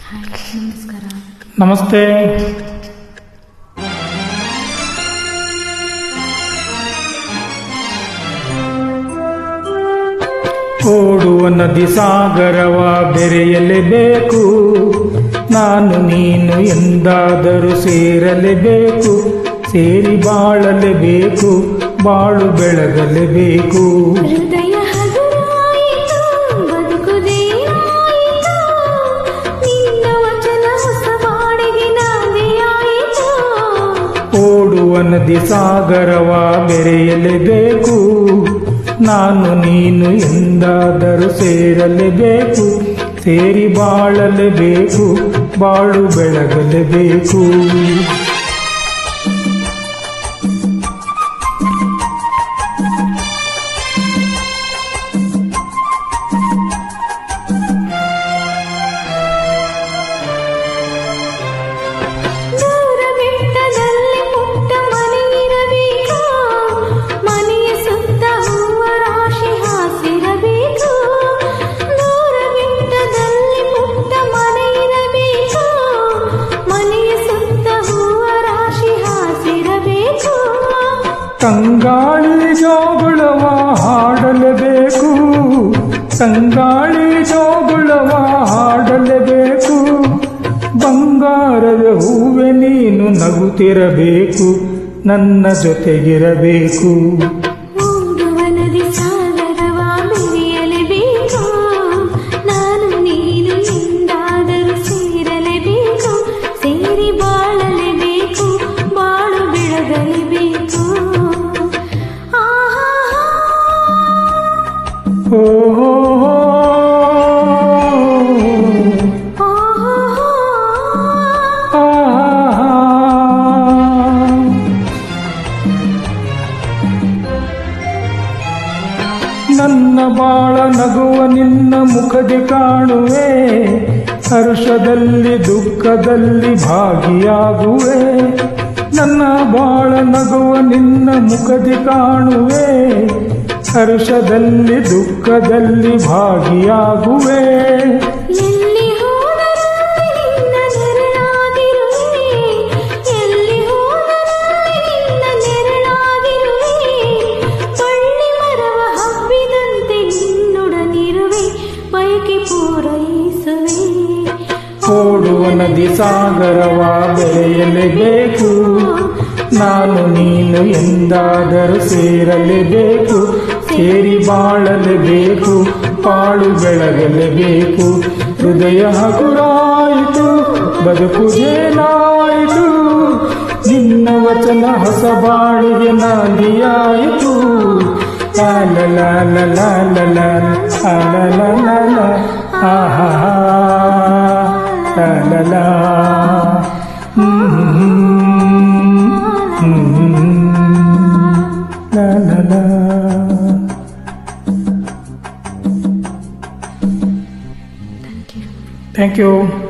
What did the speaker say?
ನಮಸ್ಕಾರ. ನಮಸ್ತೆ. ಓಡುವ ನದಿ ಸಾಗರವ ಬೆರೆಯಲೇಬೇಕು, ನಾನು ನೀನು ಎಂದಾದರೂ ಸೇರಲೇಬೇಕು, ಸೇರಿ ಬಾಳಲೇಬೇಕು, ಬಾಳು ಬೆಳಗಲೇಬೇಕು. ಹೃದಯ ಹಗುರಾಯಿತು, ಬದುಕುದೇನಾಯಿತು, ನಿನ್ನ ವಚನ ಹೊಸ ಬಾಳಿಗೆ ನಾಂದಿಯಾಯಿತು. ಓಡುವ ನದಿ ಸಾಗರವ ಬೆರೆಯಲೇಬೇಕು, ನಾನು ನೀನು ಎಂದಾದರೂ ಸೇರಲೇಬೇಕು, ಸೇರಿ ಬಾಳಲೇಬೇಕು, ಬಾಳು ಬೆಳಗಲೇಬೇಕು. ದೂರ ಬೆಟ್ಟದಲ್ಲಿ ಪುಟ್ಟ ಮನೆಯಿರಬೇಕು, ಮನೆಯ ಸುತ್ತ ಹೂವ ರಾಶಿ ಹಾಸಿರಬೇಕು. ದೂರ ಬೆಟ್ಟದಲ್ಲಿ ಪುಟ್ಟ ಮನೆಯಿರಬೇಕು, ಮನೆಯ ಸುತ್ತ ಹೂವ ರಾಶಿ ಹಾಸಿರಬೇಕು. ತಂಗಾಳಿ ಜೋಗುಳವ ಹಾಡಲೇಬೇಕು, ತಂಗಾಳಿ ಜೋಗುಳವ ಹಾಡಲೇಬೇಕು, ಬಂಗಾರದ ಹೂವೆ ನೀನು ನಗುತ್ತಿರಬೇಕು, ನನ್ನ ಜೊತೆಗಿರಬೇಕು. ಓಡುವ ನದಿ ಸಾಗರವ ಬೆರೆಯಲೇಬೇಕು, ನಾನು ನೀನು ಎಂದಾದರೂ ಸೇರಲೇಬೇಕು, ಸೇರಿ ಬಾಳಲೇಬೇಕು, ಬಾಳು ಬೆಳಗಲೇಬೇಕು. ಆಹಾ ಓ ನನ್ನ ಬಾಳ ನಗುವ ನಿನ್ನ ಮುಖದಿ ಕಾಣುವೆ, ಹರ್ಷದಲ್ಲಿ ದುಃಖದಲ್ಲಿ ಭಾಗಿಯಾಗುವೆ. ನನ್ನ ಬಾಳ ನಗುವ ನಿನ್ನ ಮುಖದಿ ಕಾಣುವೆ, ಹರ್ಷದಲ್ಲಿ ದುಃಖದಲ್ಲಿ ಭಾಗಿಯಾಗುವೆ. ಎಲ್ಲಿ ಹೋದರೆ ನಿನ್ನ ನೆರಳಾಗಿರುವೆ, ಎಲ್ಲಿ ಹೋದರೆ ನಿನ್ನ ನೆರಳಾಗಿರುವೆ, ಬಳ್ಳಿ ಮರವ ಹಬ್ಬಿದಂತೆ ನಿನ್ನೊಡನಿರುವೆ, ಬಯಕೆ ಪೂರೈಸುವೆ. ಓಡುವ ನದಿ ಸಾಗರವ ಬೆರೆಯಲೇಬೇಕು, ನಾನು ನೀನು ಎಂದಾದರೂ ಸೇರಲೇಬೇಕು, ಸೇರಿ ಬಾಳಲೇಬೇಕು, ಬಾಳು ಬೆಳಗಲೇಬೇಕು. ಹೃದಯ ಹಗುರಾಯಿತು, ಬದುಕುದೇನಾಯಿತು, ನಿನ್ನ ವಚನ ಹೊಸ ಬಾಳಿಗೆ ನಾಂದಿಯಾಯಿತು. ಲಾಲ ಲಾಲ ಲಾಲ ಲಾಲ ಲಾಲ ಆಹಾ ಲಾಲ ಲಾ. La la la. Thank you.